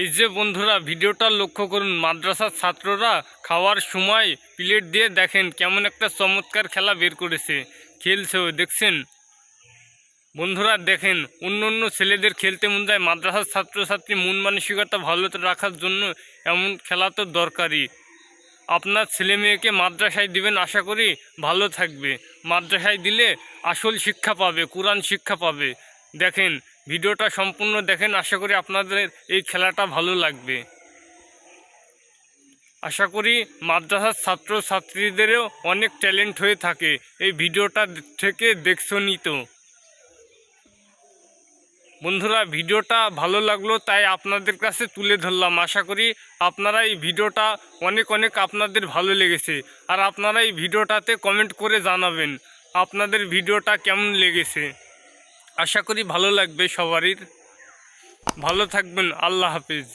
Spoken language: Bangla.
এই যে বন্ধুরা ভিডিওটা লক্ষ্য করুন, মাদ্রাসার ছাত্ররা খাওয়ার সময় প্লেট দিয়ে দেখেন কেমন একটা চমৎকার খেলা বের করেছে, খেলছেও দেখছেন বন্ধুরা। দেখেন অন্য অন্য ছেলেদের খেলতে মন যায়, মাদ্রাসার ছাত্রছাত্রী মন মানসিকতা ভালো রাখার জন্য এমন খেলা তো দরকারি। আপনার ছেলে মেয়েকে মাদ্রাসায় দিবেন, আশা করি ভালো থাকবে। মাদ্রাসায় দিলে আসল শিক্ষা পাবে, কোরআন শিক্ষা পাবে। দেখেন ভিডিওটা সম্পূর্ণ দেখেন, আশা করি আপনাদের এই খেলাটা ভালো লাগবে। আশা করি মাদ্রাসার ছাত্র ছাত্রীদেরও অনেক ট্যালেন্ট হয়ে থাকে, এই ভিডিওটা থেকে দেখছনি তো বন্ধুরা। ভিডিওটা ভালো লাগলো তাই আপনাদের কাছে তুলে ধরলাম। আশা করি আপনারা এই ভিডিওটা অনেক অনেক আপনাদের ভালো লেগেছে, আর আপনারা এই ভিডিওটাতে কমেন্ট করে জানাবেন আপনাদের ভিডিওটা কেমন লেগেছে। আশা করি ভালো লাগবে সবারই। ভালো থাকবেন, আল্লাহ হাফেজ।